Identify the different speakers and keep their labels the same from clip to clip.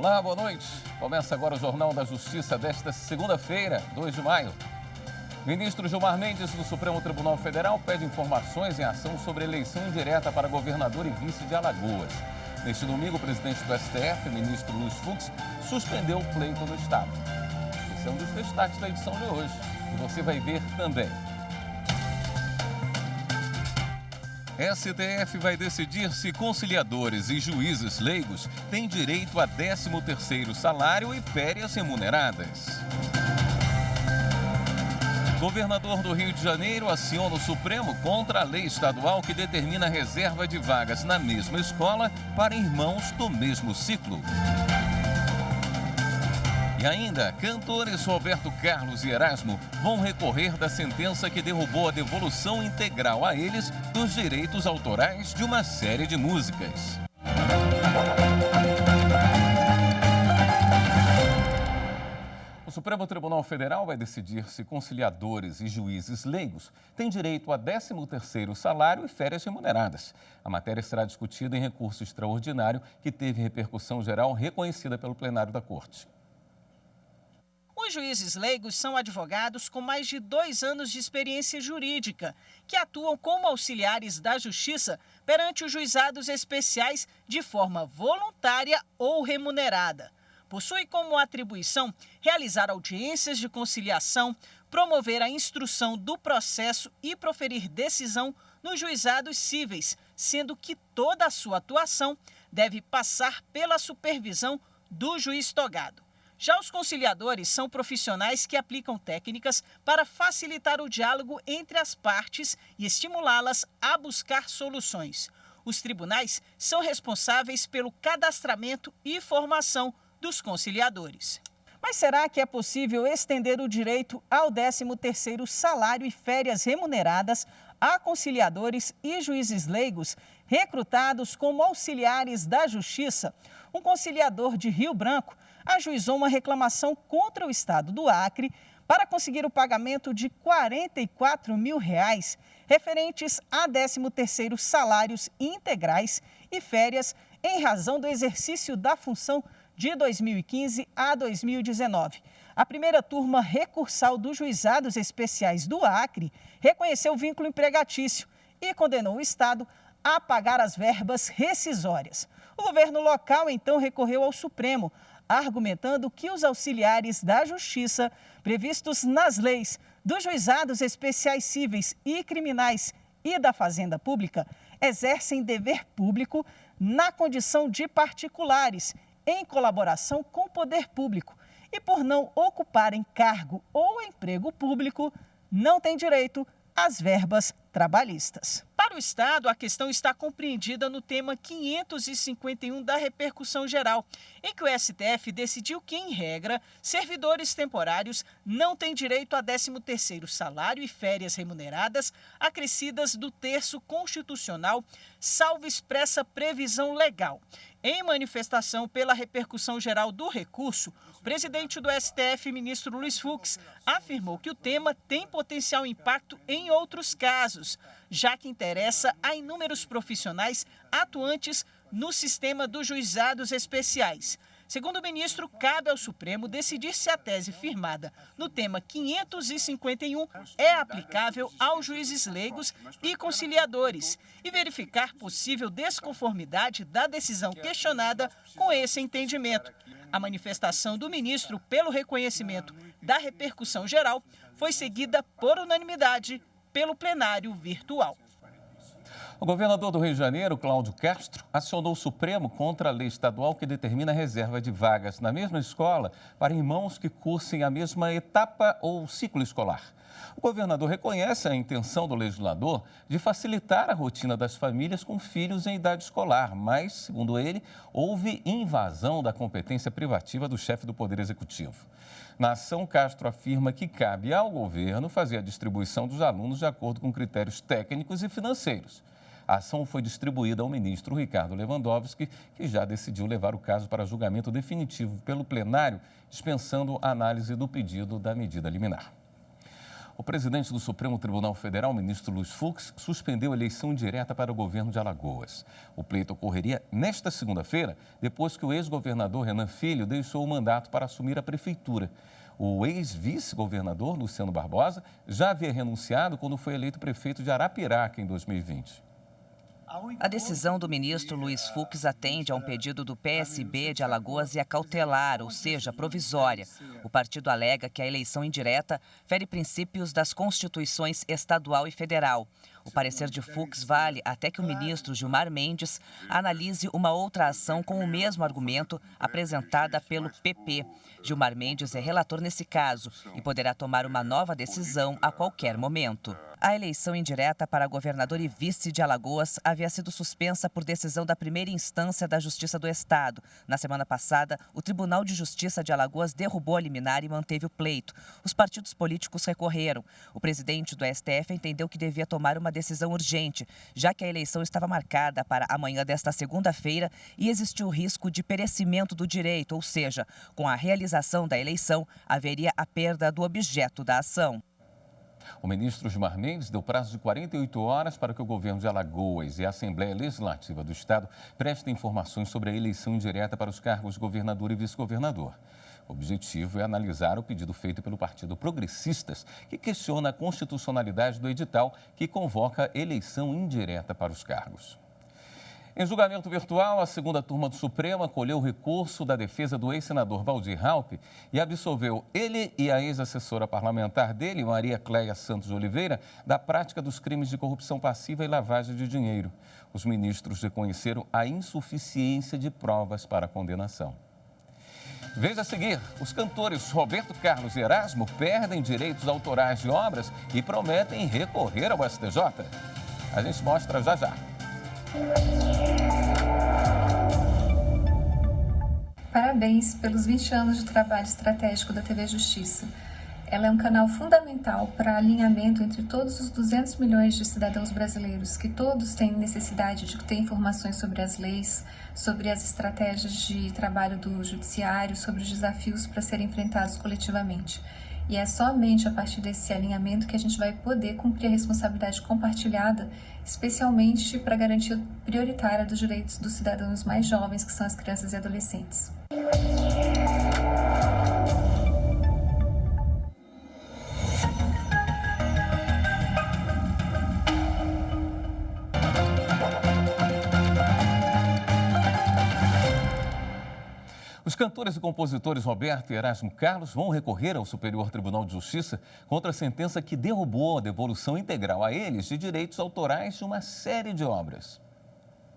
Speaker 1: Olá, boa noite. Começa agora o Jornal da Justiça desta segunda-feira, 2 de maio. Ministro Gilmar Mendes, do Supremo Tribunal Federal, pede informações em ação sobre eleição indireta para governador e vice de Alagoas. Neste domingo, o presidente do STF, ministro Luiz Fux, suspendeu o pleito no Estado. Esse é um dos destaques da edição de hoje, e você vai ver também. STF vai decidir se conciliadores e juízes leigos têm direito a 13º salário e férias remuneradas. Governador do Rio de Janeiro aciona o Supremo contra a lei estadual que determina a reserva de vagas na mesma escola para irmãos do mesmo ciclo. E ainda, cantores Roberto Carlos e Erasmo vão recorrer da sentença que derrubou a devolução integral a eles dos direitos autorais de uma série de músicas. O Supremo Tribunal Federal vai decidir se conciliadores e juízes leigos têm direito a 13º salário e férias remuneradas. A matéria será discutida em recurso extraordinário que teve repercussão geral reconhecida pelo plenário da Corte.
Speaker 2: Os juízes leigos são advogados com mais de 2 anos de experiência jurídica, que atuam como auxiliares da Justiça perante os juizados especiais de forma voluntária ou remunerada. Possui como atribuição realizar audiências de conciliação, promover a instrução do processo e proferir decisão nos juizados cíveis, sendo que toda a sua atuação deve passar pela supervisão do juiz togado. Já os conciliadores são profissionais que aplicam técnicas para facilitar o diálogo entre as partes e estimulá-las a buscar soluções. Os tribunais são responsáveis pelo cadastramento e formação dos conciliadores. Mas será que é possível estender o direito ao 13º salário e férias remuneradas a conciliadores e juízes leigos recrutados como auxiliares da Justiça? Um conciliador de Rio Branco ajuizou uma reclamação contra o Estado do Acre para conseguir o pagamento de R$ 44 mil referentes a 13º salários integrais e férias em razão do exercício da função de 2015 a 2019. A primeira turma recursal dos juizados especiais do Acre reconheceu o vínculo empregatício e condenou o Estado a pagar as verbas rescisórias. O governo local, então, recorreu ao Supremo, argumentando que os auxiliares da Justiça, previstos nas leis dos juizados especiais cíveis e criminais e da Fazenda Pública, exercem dever público na condição de particulares, em colaboração com o poder público, e por não ocuparem cargo ou emprego público, não têm direito às verbas trabalhistas. Para o Estado, a questão está compreendida no tema 551 da repercussão geral, em que o STF decidiu que, em regra, servidores temporários não têm direito a 13º salário e férias remuneradas acrescidas do terço constitucional, salvo expressa previsão legal. Em manifestação pela repercussão geral do recurso, o presidente do STF, ministro Luiz Fux, afirmou que o tema tem potencial impacto em outros casos, já que interessa a inúmeros profissionais atuantes no sistema dos juizados especiais. Segundo o ministro, cabe ao Supremo decidir se a tese firmada no tema 551 é aplicável aos juízes leigos e conciliadores e verificar possível desconformidade da decisão questionada com esse entendimento. A manifestação do ministro pelo reconhecimento da repercussão geral foi seguida por unanimidade pelo plenário virtual.
Speaker 1: O governador do Rio de Janeiro, Cláudio Castro, acionou o Supremo contra a lei estadual que determina a reserva de vagas na mesma escola para irmãos que cursem a mesma etapa ou ciclo escolar. O governador reconhece a intenção do legislador de facilitar a rotina das famílias com filhos em idade escolar, mas, segundo ele, houve invasão da competência privativa do chefe do Poder Executivo. Na ação, Castro afirma que cabe ao governo fazer a distribuição dos alunos de acordo com critérios técnicos e financeiros. A ação foi distribuída ao ministro Ricardo Lewandowski, que já decidiu levar o caso para julgamento definitivo pelo plenário, dispensando a análise do pedido da medida liminar. O presidente do Supremo Tribunal Federal, ministro Luiz Fux, suspendeu a eleição direta para o governo de Alagoas. O pleito ocorreria nesta segunda-feira, depois que o ex-governador Renan Filho deixou o mandato para assumir a prefeitura. O ex-vice-governador Luciano Barbosa já havia renunciado quando foi eleito prefeito de Arapiraca em 2020.
Speaker 3: A decisão do ministro Luiz Fux atende a um pedido do PSB de Alagoas e é cautelar, ou seja, provisória. O partido alega que a eleição indireta fere princípios das constituições estadual e federal. O parecer de Fux vale até que o ministro Gilmar Mendes analise uma outra ação com o mesmo argumento apresentada pelo PP. Gilmar Mendes é relator nesse caso e poderá tomar uma nova decisão a qualquer momento. A eleição indireta para governador e vice de Alagoas havia sido suspensa por decisão da primeira instância da Justiça do Estado. Na semana passada, o Tribunal de Justiça de Alagoas derrubou a liminar e manteve o pleito. Os partidos políticos recorreram. O presidente do STF entendeu que devia tomar uma decisão urgente, já que a eleição estava marcada para amanhã desta segunda-feira e existiu o risco de perecimento do direito, ou seja, com a realização da eleição, haveria a perda do objeto da ação.
Speaker 1: O ministro Gilmar Mendes deu prazo de 48 horas para que o governo de Alagoas e a Assembleia Legislativa do Estado prestem informações sobre a eleição indireta para os cargos de governador e vice-governador. O objetivo é analisar o pedido feito pelo Partido Progressistas, que questiona a constitucionalidade do edital que convoca eleição indireta para os cargos. Em julgamento virtual, a segunda turma do Supremo acolheu o recurso da defesa do ex-senador Waldir Raupp e absolveu ele e a ex-assessora parlamentar dele, Maria Cléia Santos de Oliveira, da prática dos crimes de corrupção passiva e lavagem de dinheiro. Os ministros reconheceram a insuficiência de provas para a condenação. Veja a seguir, os cantores Roberto Carlos e Erasmo perdem direitos autorais de obras e prometem recorrer ao STJ. A gente mostra já já.
Speaker 4: Parabéns pelos 20 anos de trabalho estratégico da TV Justiça. Ela é um canal fundamental para alinhamento entre todos os 200 milhões de cidadãos brasileiros, que todos têm necessidade de ter informações sobre as leis, sobre as estratégias de trabalho do judiciário, sobre os desafios para serem enfrentados coletivamente. E é somente a partir desse alinhamento que a gente vai poder cumprir a responsabilidade compartilhada, especialmente para a garantia prioritária dos direitos dos cidadãos mais jovens, que são as crianças e adolescentes.
Speaker 1: Os cantores e compositores Roberto e Erasmo Carlos vão recorrer ao Superior Tribunal de Justiça contra a sentença que derrubou a devolução integral a eles de direitos autorais de uma série de obras.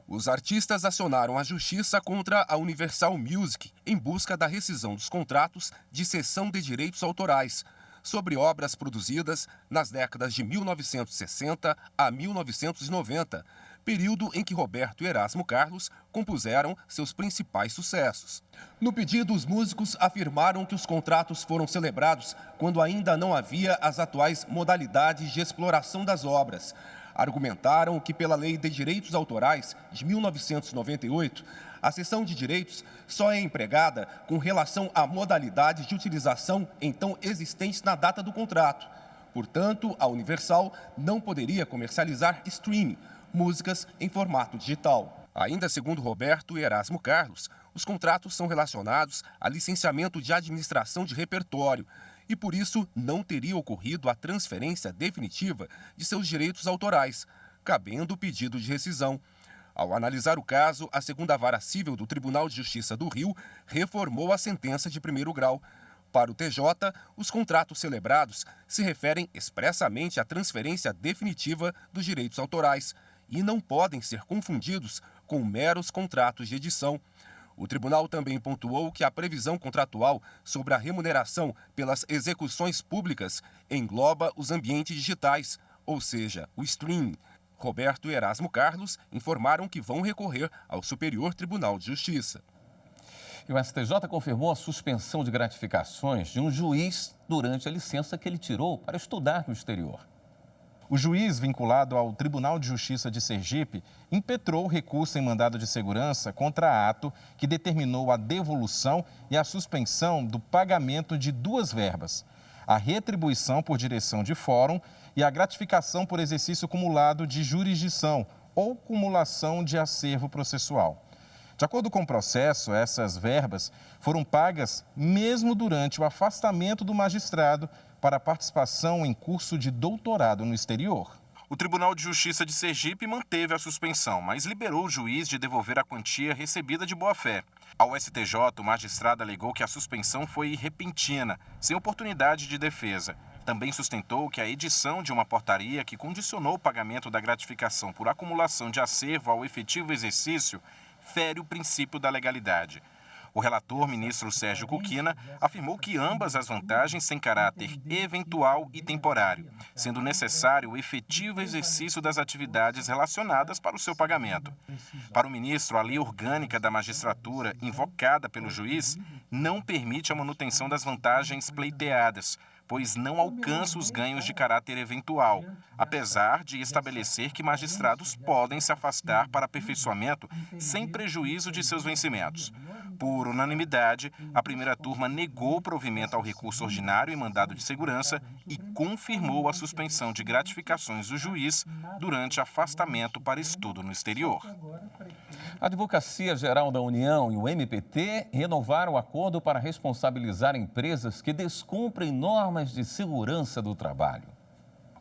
Speaker 5: Os artistas acionaram a justiça contra a Universal Music em busca da rescisão dos contratos de cessão de direitos autorais sobre obras produzidas nas décadas de 1960 a 1990, período em que Roberto e Erasmo Carlos compuseram seus principais sucessos. No pedido, os músicos afirmaram que os contratos foram celebrados quando ainda não havia as atuais modalidades de exploração das obras. Argumentaram que, pela Lei de Direitos Autorais de 1998, a cessão de direitos só é empregada com relação à modalidade de utilização então existentes na data do contrato. Portanto, a Universal não poderia comercializar streaming, músicas em formato digital. Ainda segundo Roberto e Erasmo Carlos, os contratos são relacionados a licenciamento de administração de repertório e, por isso, não teria ocorrido a transferência definitiva de seus direitos autorais, cabendo o pedido de rescisão. Ao analisar o caso, a segunda vara civil do Tribunal de Justiça do Rio reformou a sentença de primeiro grau. Para o TJ, os contratos celebrados se referem expressamente à transferência definitiva dos direitos autorais e não podem ser confundidos com meros contratos de edição. O tribunal também pontuou que a previsão contratual sobre a remuneração pelas execuções públicas engloba os ambientes digitais, ou seja, o streaming. Roberto e Erasmo Carlos informaram que vão recorrer ao Superior Tribunal de Justiça.
Speaker 1: E o STJ confirmou a suspensão de gratificações de um juiz durante a licença que ele tirou para estudar no exterior.
Speaker 6: O juiz vinculado ao Tribunal de Justiça de Sergipe impetrou recurso em mandado de segurança contra ato que determinou a devolução e a suspensão do pagamento de duas verbas. a retribuição por direção de fórum e a gratificação por exercício cumulado de jurisdição ou cumulação de acervo processual. De acordo com o processo, essas verbas foram pagas mesmo durante o afastamento do magistrado para participação em curso de doutorado no exterior. O Tribunal de Justiça de Sergipe manteve a suspensão, mas liberou o juiz de devolver a quantia recebida de boa-fé. Ao STJ, o magistrado alegou que a suspensão foi repentina, sem oportunidade de defesa. Também sustentou que a edição de uma portaria que condicionou o pagamento da gratificação por acumulação de acervo ao efetivo exercício fere o princípio da legalidade. O relator, ministro Sérgio Kukina, afirmou que ambas as vantagens têm caráter eventual e temporário, sendo necessário o efetivo exercício das atividades relacionadas para o seu pagamento. Para o ministro, a lei orgânica da magistratura, invocada pelo juiz, não permite a manutenção das vantagens pleiteadas, pois não alcança os ganhos de caráter eventual, apesar de estabelecer que magistrados podem se afastar para aperfeiçoamento sem prejuízo de seus vencimentos. Por unanimidade, a primeira turma negou o provimento ao recurso ordinário em mandado de segurança e confirmou a suspensão de gratificações do juiz durante afastamento para estudo no exterior.
Speaker 1: A Advocacia Geral da União e o MPT renovaram o acordo para responsabilizar empresas que descumprem normas de segurança do trabalho.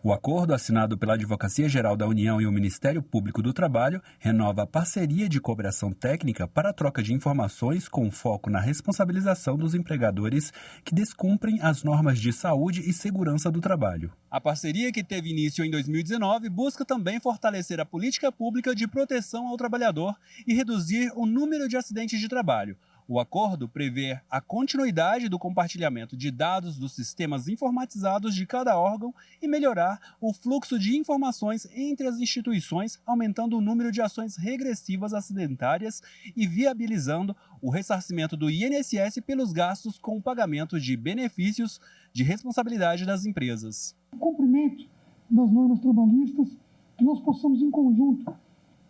Speaker 7: O acordo assinado pela Advocacia Geral da União e o Ministério Público do Trabalho renova a parceria de cooperação técnica para a troca de informações com foco na responsabilização dos empregadores que descumprem as normas de saúde e segurança do trabalho. A parceria, que teve início em 2019, busca também fortalecer a política pública de proteção ao trabalhador e reduzir o número de acidentes de trabalho. O acordo prevê a continuidade do compartilhamento de dados dos sistemas informatizados de cada órgão e melhorar o fluxo de informações entre as instituições, aumentando o número de ações regressivas acidentárias e viabilizando o ressarcimento do INSS pelos gastos com o pagamento de benefícios de responsabilidade das empresas.
Speaker 8: O cumprimento das normas trabalhistas, que nós possamos, em conjunto,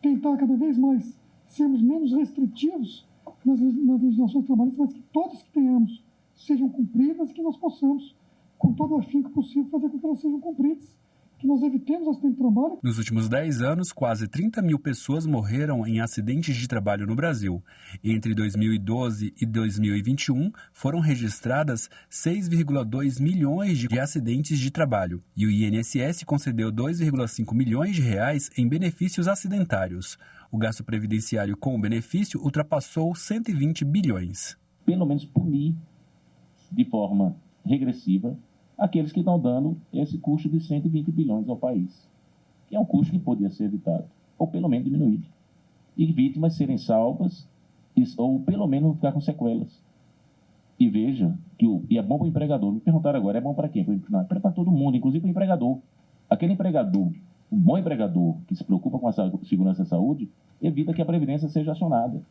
Speaker 8: tentar cada vez mais sermos menos restritivos nas legislações trabalhistas, mas que todas que tenhamos sejam cumpridas, que nós possamos, com todo o afinco possível, fazer com que elas sejam cumpridas, que nós evitemos acidente de trabalho.
Speaker 7: Nos últimos 10 anos, quase 30 mil pessoas morreram em acidentes de trabalho no Brasil. Entre 2012 e 2021, foram registradas 6,2 milhões de acidentes de trabalho e o INSS concedeu 2,5 milhões de reais em benefícios acidentários. O gasto previdenciário com o benefício ultrapassou 120 bilhões.
Speaker 9: Pelo menos punir de forma regressiva aqueles que estão dando esse custo de 120 bilhões ao país, que é um custo que podia ser evitado, ou pelo menos diminuído, e vítimas serem salvas, ou pelo menos não ficar com sequelas. E veja, e é bom para o empregador. Me perguntaram agora, é bom para quem? Para todo mundo, inclusive para o empregador. Aquele empregador, um bom empregador que se preocupa com a segurança da saúde, evita que a Previdência seja acionada,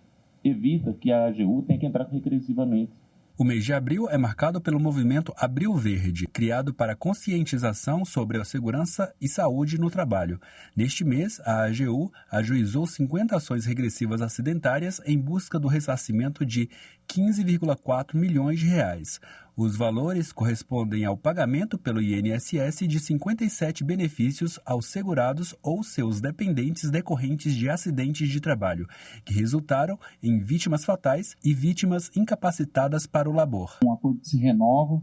Speaker 9: evita que a AGU tenha que entrar regressivamente.
Speaker 7: O mês de abril é marcado pelo movimento Abril Verde, criado para conscientização sobre a segurança e saúde no trabalho. Neste mês, a AGU ajuizou 50 ações regressivas acidentárias em busca do ressarcimento de 15,4 milhões de reais. Os valores correspondem ao pagamento pelo INSS de 57 benefícios aos segurados ou seus dependentes decorrentes de acidentes de trabalho, que resultaram em vítimas fatais e vítimas incapacitadas para o labor.
Speaker 10: Um acordo que se renova.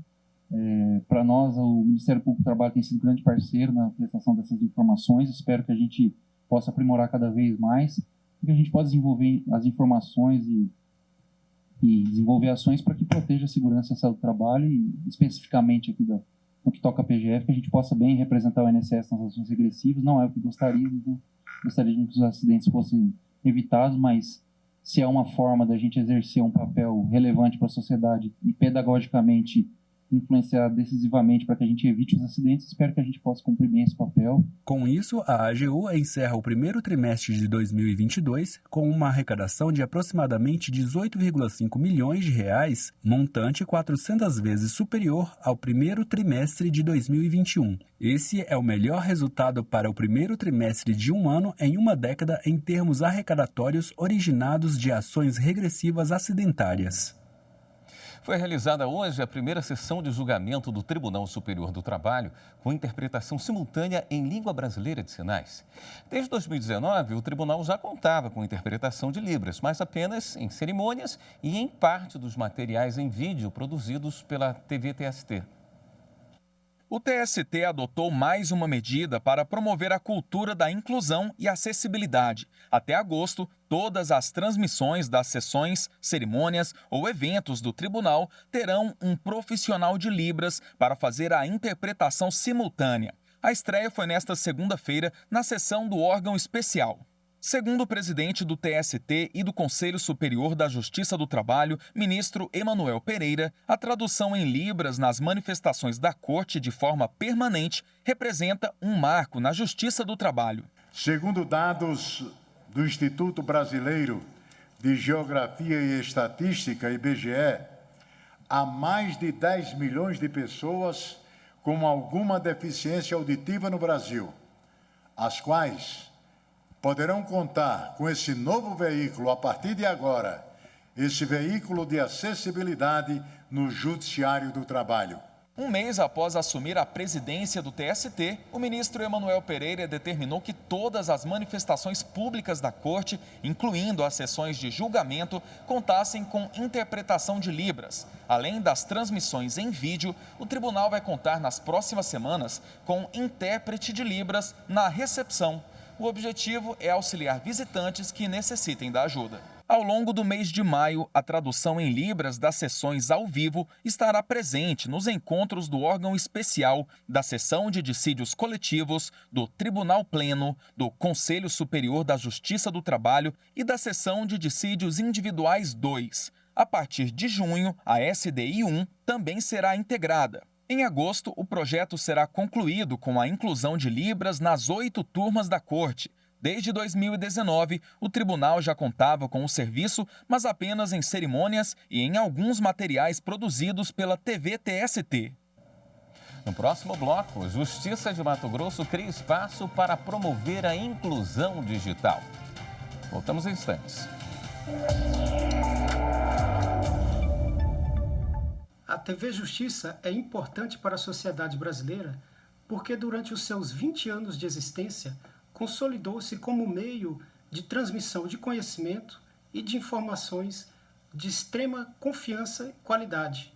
Speaker 10: Para nós, o Ministério Público do Trabalho tem sido grande parceiro na prestação dessas informações. Espero que a gente possa aprimorar cada vez mais, que a gente possa desenvolver as informações e desenvolver ações para que proteja a segurança e a saúde do trabalho e especificamente aqui no que toca a PGF, que a gente possa bem representar o INSS nas ações regressivas. Não é o que gostaríamos, né? Gostaríamos que os acidentes fossem evitados, mas se é uma forma da gente exercer um papel relevante para a sociedade e pedagogicamente influenciar decisivamente para que a gente evite os acidentes, espero que a gente possa cumprir bem esse papel.
Speaker 7: Com isso, a AGU encerra o primeiro trimestre de 2022 com uma arrecadação de aproximadamente 18,5 milhões de reais, montante 400 vezes superior ao primeiro trimestre de 2021. Esse é o melhor resultado para o primeiro trimestre de um ano em uma década em termos arrecadatórios originados de ações regressivas acidentárias.
Speaker 1: Foi realizada hoje a primeira sessão de julgamento do Tribunal Superior do Trabalho, com interpretação simultânea em língua brasileira de sinais. Desde 2019, o tribunal já contava com interpretação de Libras, mas apenas em cerimônias e em parte dos materiais em vídeo produzidos pela TVTST.
Speaker 11: O TST adotou mais uma medida para promover a cultura da inclusão e acessibilidade. Até agosto, todas as transmissões das sessões, cerimônias ou eventos do tribunal terão um profissional de Libras para fazer a interpretação simultânea. A estreia foi nesta segunda-feira na sessão do órgão especial. Segundo o presidente do TST e do Conselho Superior da Justiça do Trabalho, ministro Emanuel Pereira, a tradução em Libras nas manifestações da Corte de forma permanente representa um marco na Justiça do Trabalho.
Speaker 12: Segundo dados do Instituto Brasileiro de Geografia e Estatística, IBGE, há mais de 10 milhões de pessoas com alguma deficiência auditiva no Brasil, as quais poderão contar com esse novo veículo a partir de agora, esse veículo de acessibilidade no Judiciário do Trabalho.
Speaker 11: Um mês após assumir a presidência do TST, o ministro Emanuel Pereira determinou que todas as manifestações públicas da Corte, incluindo as sessões de julgamento, contassem com interpretação de Libras. Além das transmissões em vídeo, o tribunal vai contar nas próximas semanas com intérprete de Libras na recepção. O objetivo é auxiliar visitantes que necessitem da ajuda. Ao longo do mês de maio, a tradução em Libras das sessões ao vivo estará presente nos encontros do órgão especial, da Seção de Dissídios Coletivos, do Tribunal Pleno, do Conselho Superior da Justiça do Trabalho e da Seção de Dissídios Individuais 2. A partir de junho, a SDI 1 também será integrada. Em agosto, o projeto será concluído com a inclusão de Libras nas 8 turmas da Corte. Desde 2019, o tribunal já contava com o serviço, mas apenas em cerimônias e em alguns materiais produzidos pela TVTST.
Speaker 1: No próximo bloco, Justiça de Mato Grosso cria espaço para promover a inclusão digital. Voltamos em instantes.
Speaker 13: A TV Justiça é importante para a sociedade brasileira porque, durante os seus 20 anos de existência, consolidou-se como meio de transmissão de conhecimento e de informações de extrema confiança e qualidade,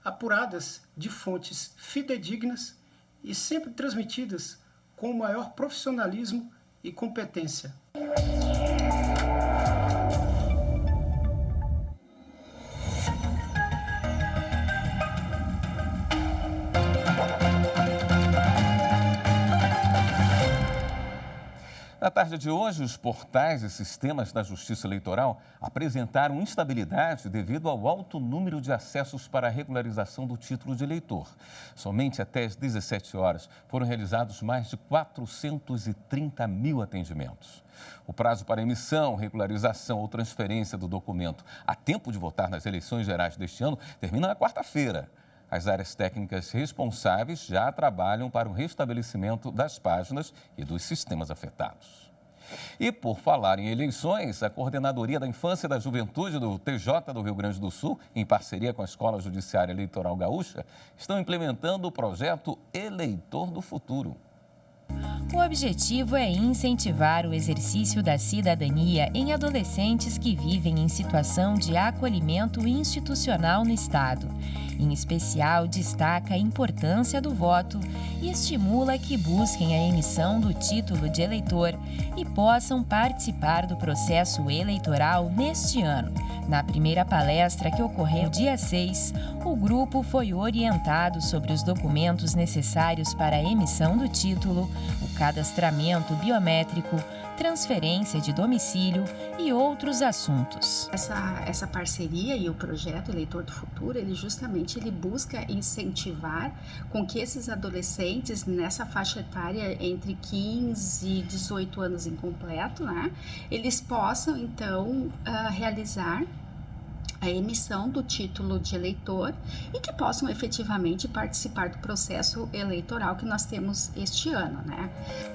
Speaker 13: apuradas de fontes fidedignas e sempre transmitidas com o maior profissionalismo e competência.
Speaker 1: Na tarde de hoje, os portais e sistemas da Justiça Eleitoral apresentaram instabilidade devido ao alto número de acessos para a regularização do título de eleitor. Somente até às 17 horas foram realizados mais de 430 mil atendimentos. O prazo para emissão, regularização ou transferência do documento a tempo de votar nas eleições gerais deste ano termina na quarta-feira. As áreas técnicas responsáveis já trabalham para o restabelecimento das páginas e dos sistemas afetados. E por falar em eleições, a Coordenadoria da Infância e da Juventude do TJ do Rio Grande do Sul, em parceria com a Escola Judiciária Eleitoral Gaúcha, estão implementando o projeto Eleitor do Futuro.
Speaker 14: O objetivo é incentivar o exercício da cidadania em adolescentes que vivem em situação de acolhimento institucional no Estado. Em especial, destaca a importância do voto e estimula que busquem a emissão do título de eleitor e possam participar do processo eleitoral neste ano. Na primeira palestra, que ocorreu dia 6, o grupo foi orientado sobre os documentos necessários para a emissão do título, o cadastramento biométrico, transferência de domicílio e outros assuntos.
Speaker 15: Essa parceria e o projeto Eleitor do Futuro, ele busca incentivar com que esses adolescentes nessa faixa etária entre 15 e 18 anos incompleto, né, eles possam então realizar a emissão do título de eleitor e que possam efetivamente participar do processo eleitoral que nós temos este ano, né?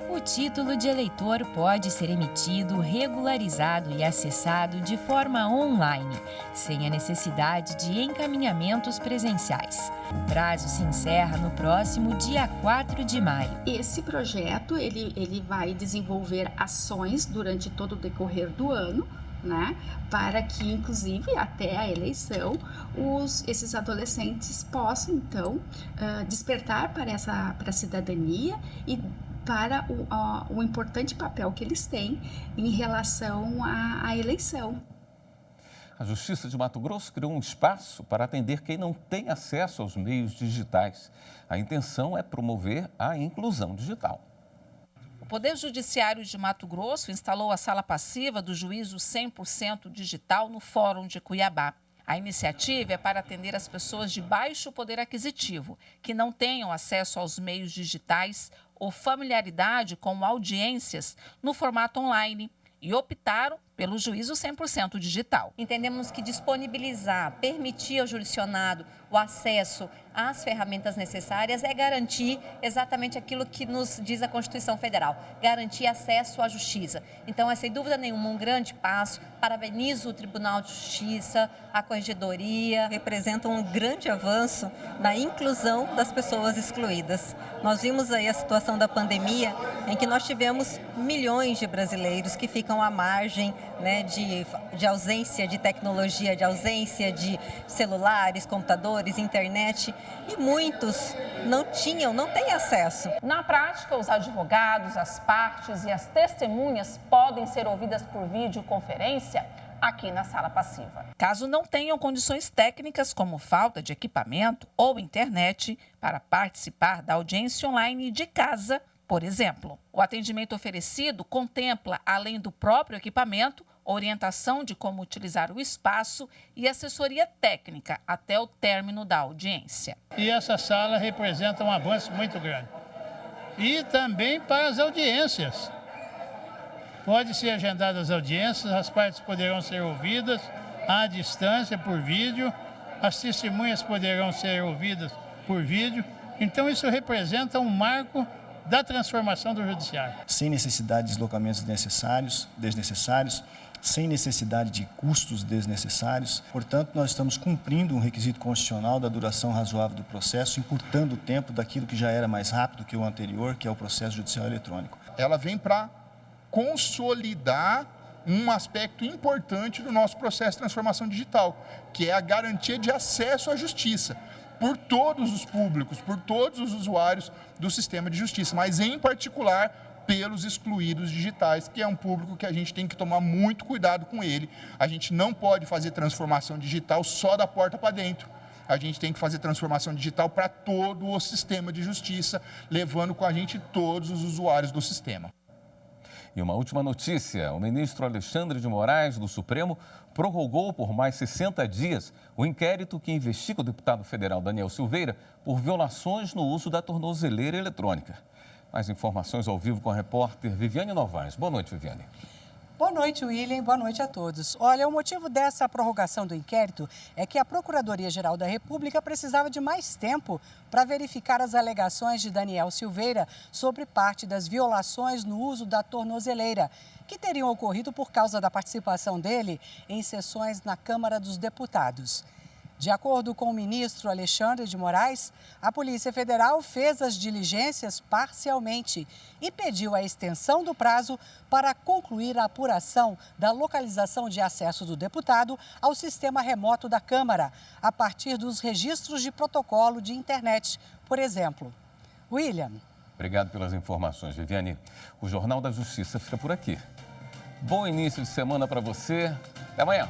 Speaker 14: O título de eleitor pode ser emitido, regularizado e acessado de forma online, sem a necessidade de encaminhamentos presenciais. O prazo se encerra no próximo dia 4 de maio.
Speaker 15: Esse projeto, ele vai desenvolver ações durante todo o decorrer do ano, né, para que, inclusive, até a eleição, esses adolescentes possam, então, despertar para a cidadania e para o importante papel que eles têm em relação à eleição.
Speaker 1: A Justiça de Mato Grosso criou um espaço para atender quem não tem acesso aos meios digitais. A intenção é promover a inclusão digital.
Speaker 16: O Poder Judiciário de Mato Grosso instalou a sala passiva do Juízo 100% Digital no Fórum de Cuiabá. A iniciativa é para atender as pessoas de baixo poder aquisitivo, que não tenham acesso aos meios digitais ou familiaridade com audiências no formato online e optaram pelo Juízo 100% Digital.
Speaker 17: Entendemos que disponibilizar, permitir ao jurisdicionado o acesso às ferramentas necessárias é garantir exatamente aquilo que nos diz a Constituição Federal, garantir acesso à justiça. Então, é sem dúvida nenhuma um grande passo. Parabenizo o Tribunal de Justiça, a Corregedoria, representam um grande avanço na inclusão das pessoas excluídas. Nós vimos aí a situação da pandemia, em que nós tivemos milhões de brasileiros que ficam à margem, né, de ausência de tecnologia, de ausência de celulares, computadores, internet, e muitos não têm acesso.
Speaker 16: Na prática, os advogados, as partes e as testemunhas podem ser ouvidas por videoconferência aqui na sala passiva. Caso não tenham condições técnicas, como falta de equipamento ou internet, para participar da audiência online de casa, por exemplo. O atendimento oferecido contempla, além do próprio equipamento, orientação de como utilizar o espaço e assessoria técnica até o término da audiência.
Speaker 18: E essa sala representa um avanço muito grande. E também para as audiências. Pode ser agendadas as audiências, as partes poderão ser ouvidas à distância, por vídeo, as testemunhas poderão ser ouvidas por vídeo. Então, isso representa um marco da transformação do judiciário.
Speaker 19: Sem necessidade de deslocamentos desnecessários, sem necessidade de custos desnecessários. Portanto, nós estamos cumprindo um requisito constitucional da duração razoável do processo, encurtando o tempo daquilo que já era mais rápido que o anterior, que é o processo judicial eletrônico.
Speaker 20: Ela vem para consolidar um aspecto importante do nosso processo de transformação digital, que é a garantia de acesso à justiça por todos os públicos, por todos os usuários do sistema de justiça, mas em particular pelos excluídos digitais, que é um público que a gente tem que tomar muito cuidado com ele. A gente não pode fazer transformação digital só da porta para dentro. A gente tem que fazer transformação digital para todo o sistema de justiça, levando com a gente todos os usuários do sistema.
Speaker 1: E uma última notícia: o ministro Alexandre de Moraes, do Supremo, prorrogou por mais 60 dias o inquérito que investiga o deputado federal Daniel Silveira por violações no uso da tornozeleira eletrônica. Mais informações ao vivo com a repórter Viviane Novaes. Boa noite, Viviane.
Speaker 21: Boa noite, William. Boa noite a todos. Olha, o motivo dessa prorrogação do inquérito é que a Procuradoria-Geral da República precisava de mais tempo para verificar as alegações de Daniel Silveira sobre parte das violações no uso da tornozeleira, que teriam ocorrido por causa da participação dele em sessões na Câmara dos Deputados. De acordo com o ministro Alexandre de Moraes, a Polícia Federal fez as diligências parcialmente e pediu a extensão do prazo para concluir a apuração da localização de acesso do deputado ao sistema remoto da Câmara, a partir dos registros de protocolo de internet, por exemplo. William.
Speaker 1: Obrigado pelas informações, Viviane. O Jornal da Justiça fica por aqui. Bom início de semana para você. Até amanhã.